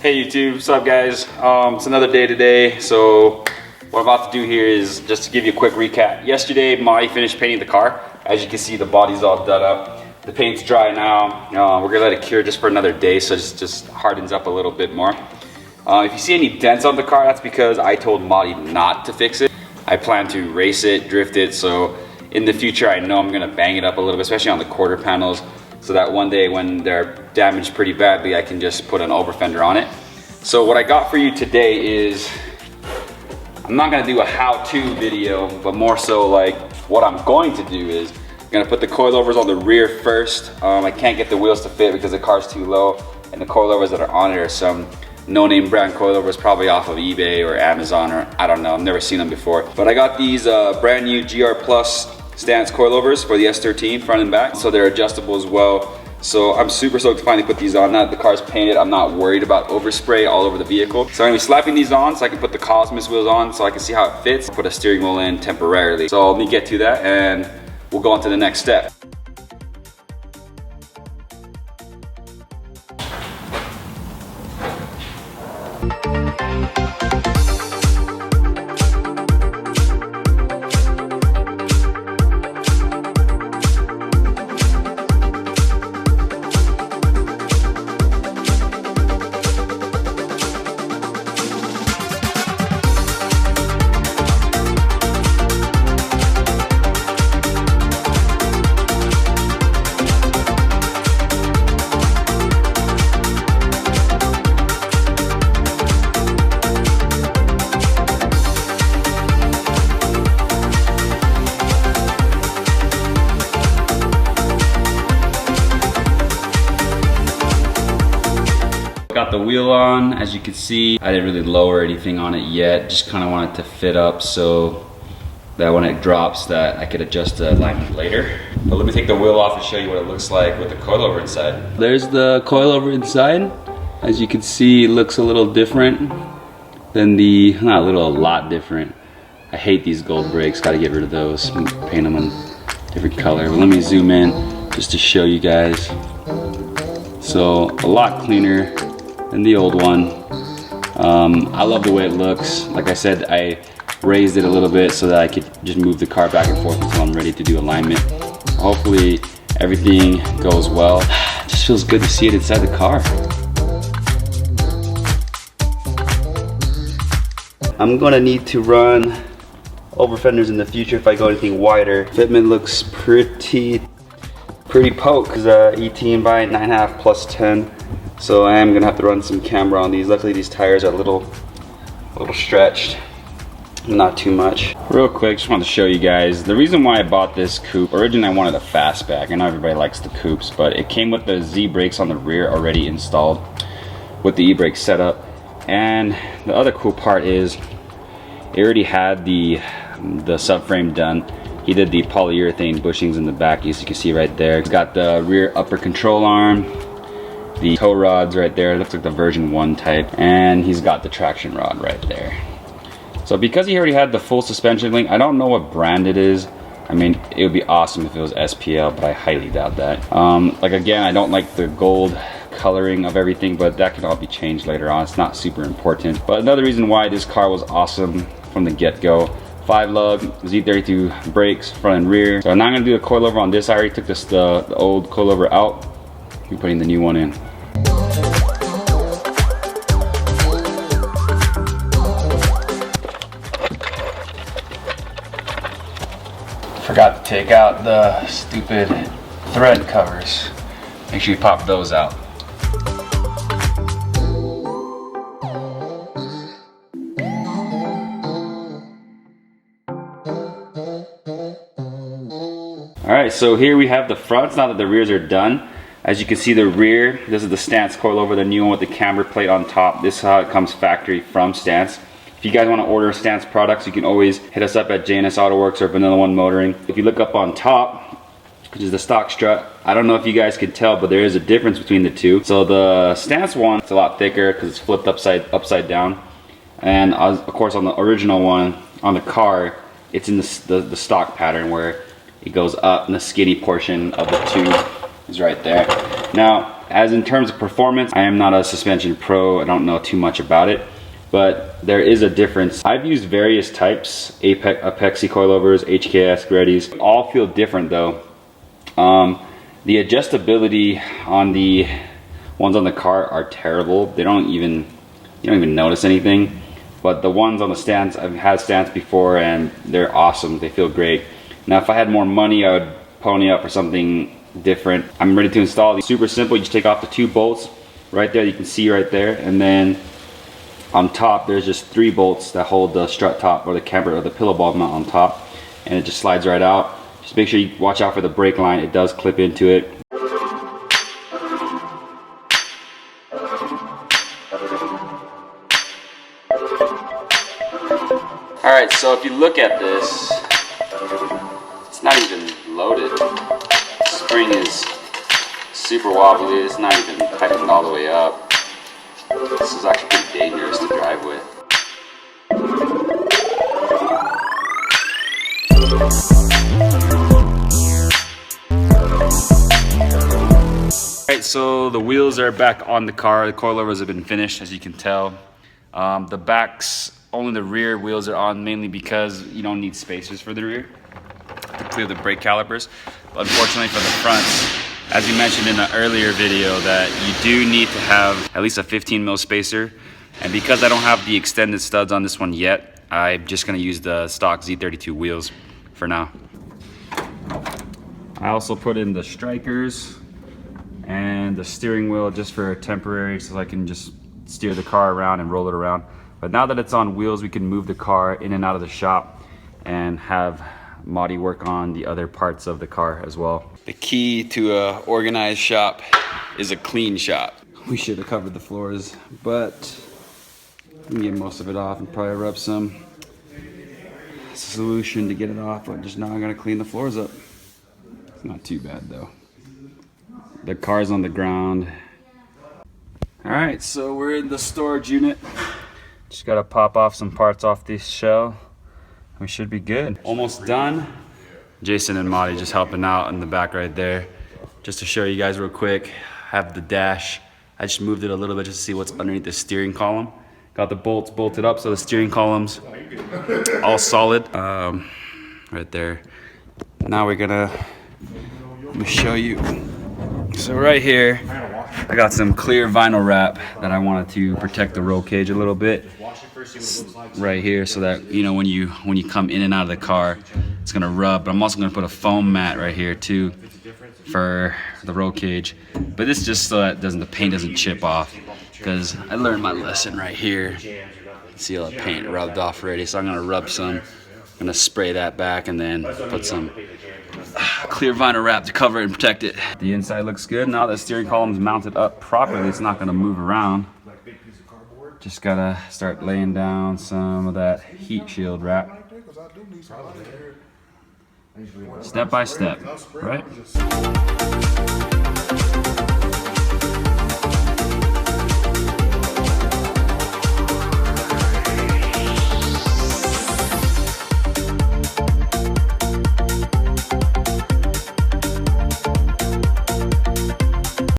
Hey YouTube, what's up guys? It's another day today. So what I'm about to do here is just to give you a quick recap. Yesterday, Molly finished painting the car. As you can see, the body's all done up. The paint's dry now. We're gonna let it cure just for another day, so it just hardens up a little bit more. If you see any dents on the car, that's because I told Molly not to fix it. I plan to race it, drift it, so in the future I know I'm gonna bang it up a little bit, especially on the quarter panels, so that one day when they're damaged pretty badly, I can just put an over fender on it. So what I got for you today is, I'm not gonna do a how-to video, but more so like what I'm going to do is, I'm gonna put the coilovers on the rear first. I can't get the wheels to fit because the car's too low, and the coilovers that are on it are some no-name brand coilovers, probably off of eBay or Amazon, or I don't know, I've never seen them before. But I got these brand new GR Plus stance coilovers for the S13 front and back, so they're adjustable as well. So I'm super stoked to finally put these on. Now that the car's painted, I'm not worried about overspray all over the vehicle. So I'm gonna be slapping these on so I can put the Cosmis wheels on so I can see how it fits. Put a steering wheel in temporarily. So let me get to that and we'll go on to the next step. Got the wheel on, as you can see. I didn't really lower anything on it yet, just kind of want it to fit up so that when it drops that I could adjust the alignment later. But let me take the wheel off and show you what it looks like with the coilover inside. There's the coilover inside. As you can see, it looks a little different than the, not a little, a lot different. I hate these gold brakes, gotta get rid of those, paint them in different color. But let me zoom in just to show you guys. So a lot cleaner than the old one. I love the way it looks. Like I said, I raised it a little bit so that I could just move the car back and forth until I'm ready to do alignment. Hopefully everything goes well. It just feels good to see it inside the car. I'm gonna need to run over fenders in the future if I go anything wider. Fitment looks pretty poke, because E-Team by 9.5 plus 10. So I am gonna have to run some camber on these. Luckily these tires are a little stretched, not too much. Real quick, just wanted to show you guys the reason why I bought this coupe. Originally I wanted a fastback. I know everybody likes the coupes, but it came with the Z brakes on the rear already installed with the e-brake setup. And the other cool part is it already had the subframe done. He did the polyurethane bushings in the back, as you can see right there. It's got the rear upper control arm, the tow rods right there. It looks like the version 1 type. And he's got the traction rod right there. So because he already had the full suspension link, I don't know what brand it is. I mean, it would be awesome if it was SPL, but I highly doubt that. Like again, I don't like the gold coloring of everything, but that can all be changed later on. It's not super important. But another reason why this car was awesome from the get-go, 5-lug, Z32 brakes, front and rear. So I'm not gonna do a coilover on this. I already took this the old coilover out. I'm putting the new one in. Forgot to take out the stupid thread covers. Make sure you pop those out. Alright, so here we have the fronts now that the rears are done. As you can see, the rear, this is the Stance coilover, the new one with the camber plate on top. This is how it comes factory from Stance. If you guys want to order Stance products, you can always hit us up at JNS Autoworks or Vanilla One Motoring. If you look up on top, which is the stock strut, I don't know if you guys can tell, but there is a difference between the two. So the Stance one, it's a lot thicker because it's flipped upside down. And of course on the original one, on the car, it's in the stock pattern where it goes up in the skinny portion of the tube is right there. Now, as in terms of performance, I am not a suspension pro. I don't know too much about it, but there is a difference. I've used various types, Apexi coilovers, HKS, Greddies. All feel different though. The adjustability on the ones on the car are terrible. You don't even notice anything. But the ones on the stands, I've had stands before and they're awesome. They feel great. Now, if I had more money, I would pony up for something different. I'm ready to install these. Super simple. You just take off the 2 bolts right there. You can see right there, and then on top there's just 3 bolts that hold the strut top or the camber or the pillow ball mount on top, and it just slides right out. Just make sure you watch out for the brake line. It does clip into it. Alright, so if you look at this, it's not even loaded. The spring is super wobbly. It's not even tightened all the way up. This is actually pretty dangerous to drive with. Alright, so the wheels are back on the car. The coilovers have been finished, as you can tell. The backs, only the rear wheels are on, mainly because you don't need spacers for the rear to clear the brake calipers. But unfortunately for the fronts, as we mentioned in the earlier video, that you do need to have at least a 15 mil spacer. And because I don't have the extended studs on this one yet, I'm just gonna use the stock Z32 wheels for now. I also put in the strikers and the steering wheel just for temporary, so I can just steer the car around and roll it around. But now that it's on wheels, we can move the car in and out of the shop and have Madi work on the other parts of the car as well. The key to a organized shop is a clean shop. We should have covered the floors, but we can get most of it off and probably rub some solution to get it off, but just now I'm gonna clean the floors up. It's not too bad though. The car's on the ground. All right, so we're in the storage unit. Just gotta pop off some parts off this shell. We should be good. Almost done. Jason and Madi just helping out in the back right there. Just to show you guys real quick, I have the dash. I just moved it a little bit just to see what's underneath the steering column. Got the bolts bolted up so the steering column's all solid. Right there. Now we're gonna, let me show you. So right here, I got some clear vinyl wrap that I wanted to protect the roll cage a little bit. Right here, so that when you come in and out of the car, it's gonna rub. But I'm also gonna put a foam mat right here too for the roll cage. But this just so that the paint doesn't chip off, because I learned my lesson right here. See all the paint rubbed off already, so I'm gonna rub some. I'm gonna spray that back and then put some clear vinyl wrap to cover it and protect it. The inside looks good. Now that the steering column's mounted up properly, it's not gonna move around. Just gotta start laying down some of that heat shield wrap. Step by step, right?